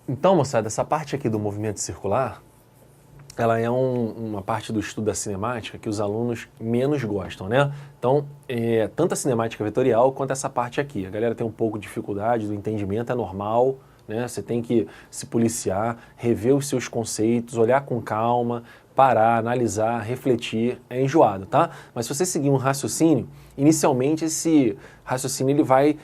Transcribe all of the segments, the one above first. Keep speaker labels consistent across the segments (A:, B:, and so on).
A: Então, moçada, essa parte aqui do movimento circular, ela é uma parte do estudo da cinemática que os alunos menos gostam, né? Então, tanto a cinemática vetorial quanto essa parte aqui. A galera tem um pouco de dificuldade do entendimento, é normal, né? Você tem que se policiar, rever os seus conceitos, olhar com calma, parar, analisar, refletir, é enjoado, tá? Mas se você seguir um raciocínio, inicialmente esse raciocínio ele vai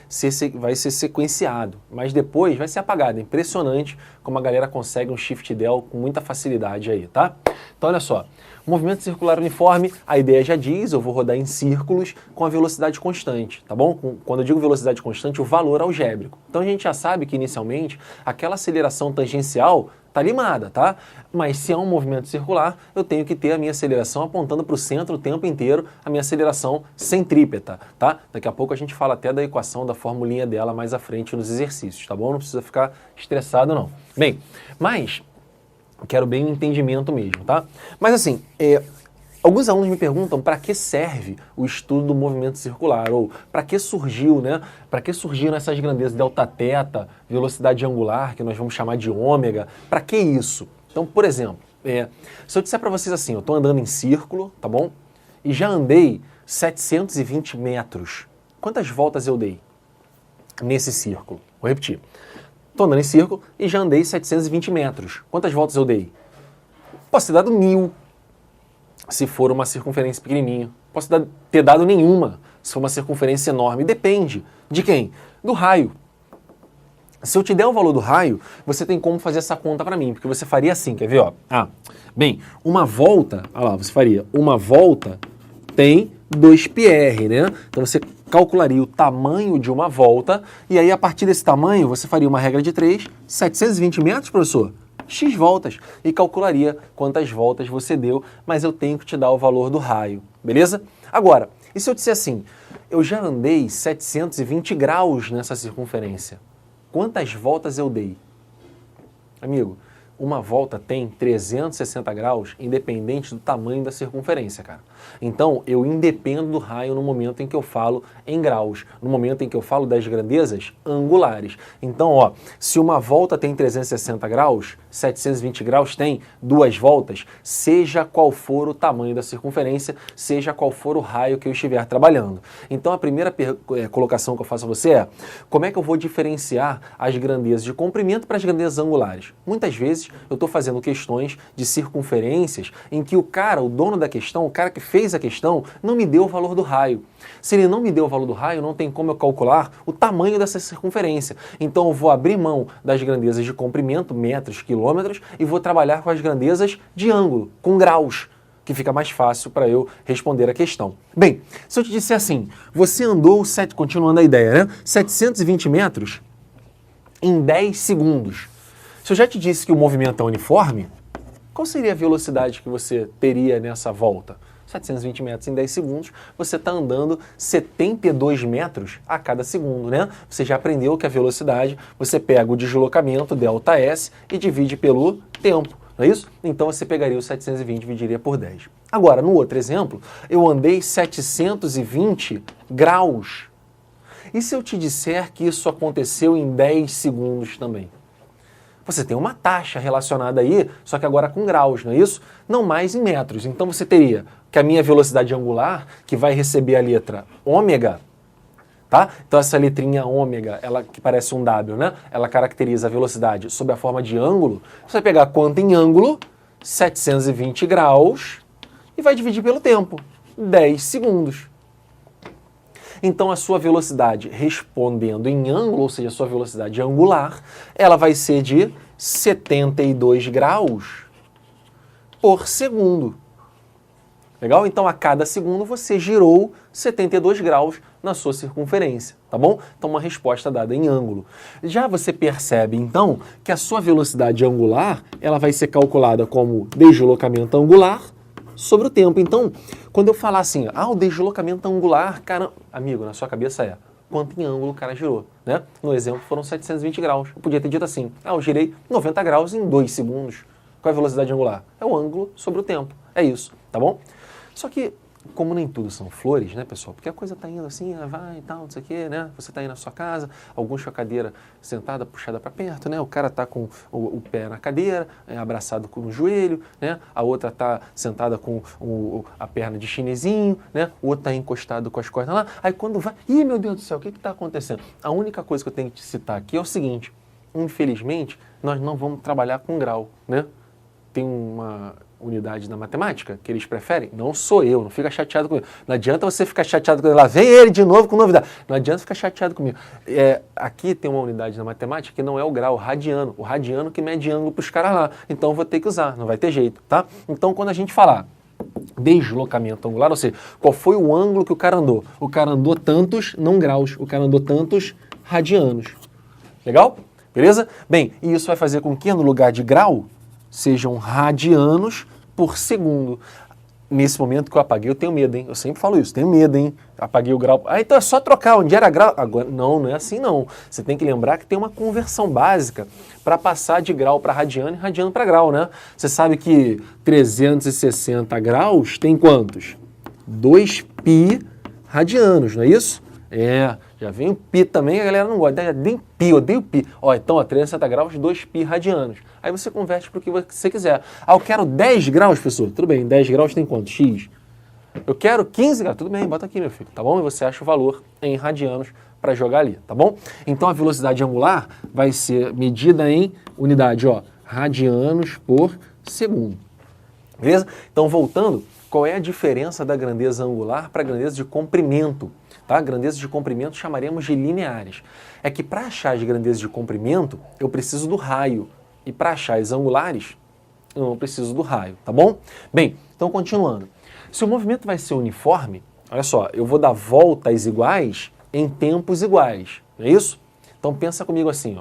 A: ser sequenciado, mas depois vai ser apagado. É impressionante como a galera consegue um shift del com muita facilidade aí, tá? Então olha só, movimento circular uniforme, a ideia já diz, eu vou rodar em círculos com a velocidade constante, tá bom? Quando eu digo velocidade constante, o valor algébrico. Então a gente já sabe que inicialmente aquela aceleração tangencial está limada, tá? Mas se é um movimento circular, eu tenho que ter a minha aceleração apontando para o centro o tempo inteiro, a minha aceleração centrípeta, tá? Daqui a pouco a gente fala até da equação, da formulinha dela mais à frente nos exercícios, tá bom? Não precisa ficar estressado, não. Bem, mas quero bem o entendimento mesmo, tá? Mas assim, alguns alunos me perguntam para que serve o estudo do movimento circular, ou para que surgiu, né? Para que surgiram essas grandezas delta θ, velocidade angular, que nós vamos chamar de ômega, para que isso? Então, por exemplo, se eu disser para vocês assim, eu estou andando em círculo, tá bom? E já andei 720 metros. Quantas voltas eu dei nesse círculo? Vou repetir. Estou andando em círculo e já andei 720 metros. Quantas voltas eu dei? Posso ter dado 1000. Se for uma circunferência pequenininha. Posso ter dado nenhuma, se for uma circunferência enorme. Depende. De quem? Do raio. Se eu te der o valor do raio, você tem como fazer essa conta para mim, porque você faria assim, quer ver? Ó? Bem, uma volta, olha lá, você faria, uma volta tem 2πr, né? Então você calcularia o tamanho de uma volta, e aí a partir desse tamanho você faria uma regra de 3, 720 metros, professor? X voltas, e calcularia quantas voltas você deu, mas eu tenho que te dar o valor do raio, beleza? Agora, e se eu disser assim, eu já andei 720 graus nessa circunferência, quantas voltas eu dei? Amigo, uma volta tem 360 graus, independente do tamanho da circunferência, cara. Então, eu independo do raio no momento em que eu falo em graus, no momento em que eu falo das grandezas angulares. Então, ó, se uma volta tem 360 graus, 720 graus tem 2 voltas, seja qual for o tamanho da circunferência, seja qual for o raio que eu estiver trabalhando. Então, a primeira colocação que eu faço a você é, como é que eu vou diferenciar as grandezas de comprimento para as grandezas angulares? Muitas vezes, eu estou fazendo questões de circunferências em que o dono da questão, o cara que fez a questão, não me deu o valor do raio. Se ele não me deu o valor do raio, não tem como eu calcular o tamanho dessa circunferência. Então eu vou abrir mão das grandezas de comprimento, metros, quilômetros, e vou trabalhar com as grandezas de ângulo, com graus, que fica mais fácil para eu responder a questão. Bem, se eu te disser assim, você andou, continuando a ideia, né? 720 metros em 10 segundos. Se eu já te disse que o movimento é uniforme, qual seria a velocidade que você teria nessa volta? 720 metros em 10 segundos, você está andando 72 metros a cada segundo, né? Você já aprendeu que a velocidade, você pega o deslocamento, ΔS, e divide pelo tempo, não é isso? Então você pegaria o 720 e dividiria por 10. Agora, no outro exemplo, eu andei 720 graus. E se eu te disser que isso aconteceu em 10 segundos também? Você tem uma taxa relacionada aí, só que agora com graus, não é isso? Não mais em metros. Então você teria que a minha velocidade angular, que vai receber a letra ômega, tá? Então essa letrinha ômega, ela que parece um W, né? Ela caracteriza a velocidade sob a forma de ângulo. Você vai pegar quanto em ângulo? 720 graus e vai dividir pelo tempo, 10 segundos. Então a sua velocidade respondendo em ângulo, ou seja, a sua velocidade angular, ela vai ser de 72 graus por segundo. Legal? Então a cada segundo você girou 72 graus na sua circunferência, tá bom? Então uma resposta dada em ângulo. Já você percebe então que a sua velocidade angular, ela vai ser calculada como deslocamento angular sobre o tempo. Então, quando eu falar assim, o deslocamento angular, cara, amigo, na sua cabeça é quanto em ângulo o cara girou, né? No exemplo foram 720 graus. Eu podia ter dito assim, eu girei 90 graus em 2 segundos. Qual é a velocidade angular? É o ângulo sobre o tempo. É isso, tá bom? Só que como nem tudo são flores, né, pessoal? Porque a coisa tá indo assim, vai e tal, não sei o quê, né? Você tá aí na sua casa, alguns com a cadeira sentada, puxada para perto, né? O cara tá com o pé na cadeira, abraçado com o joelho, né? A outra tá sentada com a perna de chinesinho, né? O outro tá encostado com as costas lá. Aí quando vai, ih, meu Deus do céu, o que que tá acontecendo? A única coisa que eu tenho que te citar aqui é o seguinte: infelizmente, nós não vamos trabalhar com grau, né? Tem uma unidade na matemática que eles preferem, não sou eu, não fica chateado comigo. Não adianta você ficar chateado comigo, lá vem ele de novo com novidade. Não adianta ficar chateado comigo. Aqui tem uma unidade na matemática que não é o grau, o radiano que mede ângulo para os caras lá. Então eu vou ter que usar, não vai ter jeito, tá? Então quando a gente falar deslocamento angular, ou seja, qual foi o ângulo que o cara andou? O cara andou tantos, não graus, o cara andou tantos radianos. Legal? Beleza? Bem, e isso vai fazer com que no lugar de grau sejam radianos por segundo. Nesse momento que eu apaguei, eu tenho medo, hein? Eu sempre falo isso, tenho medo, hein? Apaguei o grau. Ah, então é só trocar onde era grau. Agora, não é assim não. Você tem que lembrar que tem uma conversão básica para passar de grau para radiano e radiano para grau, né? Você sabe que 360 graus tem quantos? 2π radianos, não é isso? Já vem o pi também, a galera não gosta. Nem pi, odeio pi. Então, 360 graus, 2π radianos. Aí você converte para o que você quiser. Eu quero 10 graus, professor. Tudo bem, 10 graus tem quanto? X. Eu quero 15 graus. Tudo bem, bota aqui, meu filho, tá bom? E você acha o valor em radianos para jogar ali, tá bom? Então, a velocidade angular vai ser medida em unidade, radianos por segundo. Beleza? Então, voltando, qual é a diferença da grandeza angular para a grandeza de comprimento? Tá? Grandezas de comprimento chamaremos de lineares. É que para achar as grandezas de comprimento, eu preciso do raio. E para achar as angulares, eu não preciso do raio, tá bom? Bem, então continuando. Se o movimento vai ser uniforme, olha só, eu vou dar voltas iguais em tempos iguais, não é isso? Então pensa comigo assim,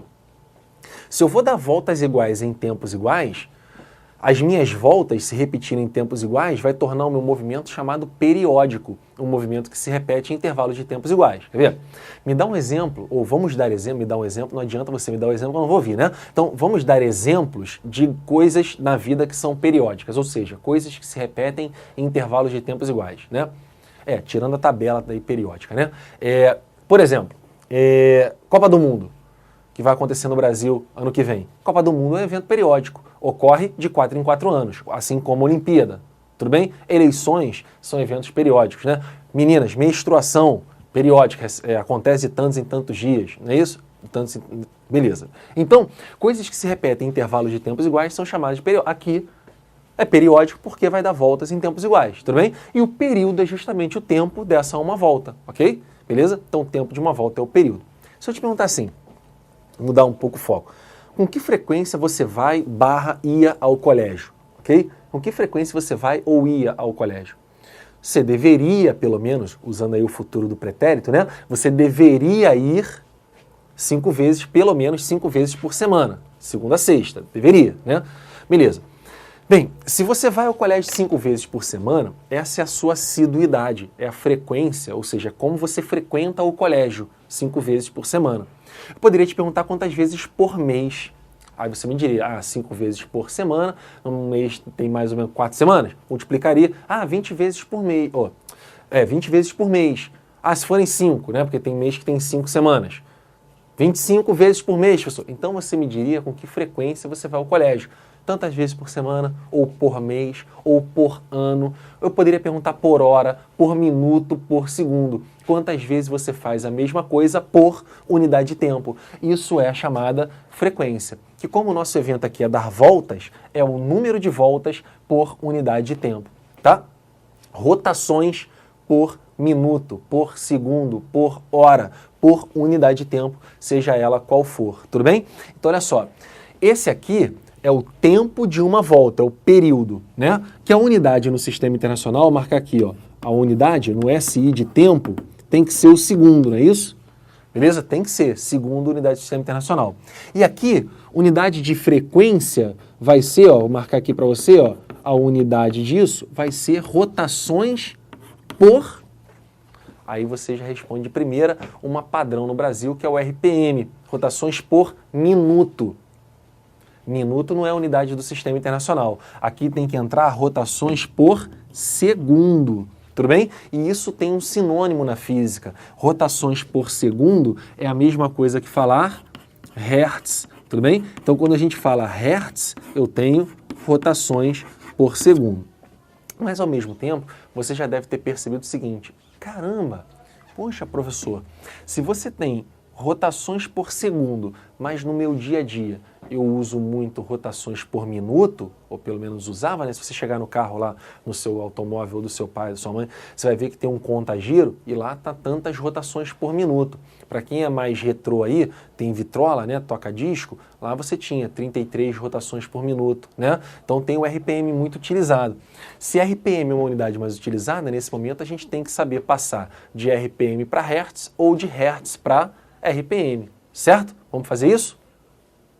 A: se eu vou dar voltas iguais em tempos iguais, as minhas voltas, se repetirem em tempos iguais, vai tornar o meu movimento chamado periódico, um movimento que se repete em intervalos de tempos iguais. Quer ver? Me dá um exemplo, ou vamos dar exemplo, me dá um exemplo, não adianta você me dar o exemplo, eu não vou ouvir, né? Então, vamos dar exemplos de coisas na vida que são periódicas, ou seja, coisas que se repetem em intervalos de tempos iguais, né? Tirando a tabela daí periódica, né? Por exemplo, Copa do Mundo, que vai acontecer no Brasil ano que vem. Copa do Mundo é um evento periódico, ocorre de 4 em 4 anos, assim como a Olimpíada, tudo bem? Eleições são eventos periódicos, né? Meninas, menstruação periódica, acontece de tantos em tantos dias, não é isso? Beleza. Então, coisas que se repetem em intervalos de tempos iguais são chamadas de periódicos. Aqui é periódico porque vai dar voltas em tempos iguais, tudo bem? E o período é justamente o tempo dessa uma volta, ok? Beleza? Então, o tempo de uma volta é o período. Se eu te perguntar assim, mudar um pouco o foco. Com que frequência você vai ia ao colégio? Ok? Com que frequência você vai ou ia ao colégio? Você deveria, pelo menos, usando aí o futuro do pretérito, né? Você deveria ir 5 vezes, pelo menos 5 vezes por semana. Segunda a sexta. Deveria, né? Beleza. Bem, se você vai ao colégio 5 vezes por semana, essa é a sua assiduidade, é a frequência, ou seja, como você frequenta o colégio 5 vezes por semana. Eu poderia te perguntar quantas vezes por mês. Aí você me diria, 5 vezes por semana, um mês tem mais ou menos 4 semanas, multiplicaria, 20 vezes por mês. 20 vezes por mês. Se forem 5, né? Porque tem mês que tem 5 semanas. 25 vezes por mês, professor. Então você me diria com que frequência você vai ao colégio. Tantas vezes por semana, ou por mês, ou por ano. Eu poderia perguntar por hora, por minuto, por segundo. Quantas vezes você faz a mesma coisa por unidade de tempo. Isso é a chamada frequência. Que como o nosso evento aqui é dar voltas, é o número de voltas por unidade de tempo, tá? Rotações por minuto, por segundo, por hora, por unidade de tempo, seja ela qual for, tudo bem? Então olha só, esse aqui é o tempo de uma volta, é o período, né? Que a unidade no sistema internacional, marcar aqui, a unidade no SI de tempo tem que ser o segundo, não é isso? Beleza? Tem que ser, segundo unidade do sistema internacional. E aqui, unidade de frequência vai ser, vou marcar aqui para você, a unidade disso vai ser rotações por... Aí você já responde de primeira uma padrão no Brasil, que é o RPM, rotações por minuto. Minuto não é a unidade do sistema internacional. Aqui tem que entrar rotações por segundo. Tudo bem? E isso tem um sinônimo na física. Rotações por segundo é a mesma coisa que falar hertz, tudo bem? Então, quando a gente fala hertz, eu tenho rotações por segundo. Mas, ao mesmo tempo, você já deve ter percebido o seguinte: caramba, poxa, professor, se você tem rotações por segundo, mas no meu dia a dia eu uso muito rotações por minuto, ou pelo menos usava, né? Se você chegar no carro lá, no seu automóvel do seu pai, da sua mãe, você vai ver que tem um conta-giro e lá tá tantas rotações por minuto. Para quem é mais retrô aí, tem vitrola, né? Toca-disco, lá você tinha 33 rotações por minuto, né? Então tem o RPM muito utilizado. Se RPM é uma unidade mais utilizada, nesse momento a gente tem que saber passar de RPM para Hertz ou de Hertz para RPM, certo? Vamos fazer isso?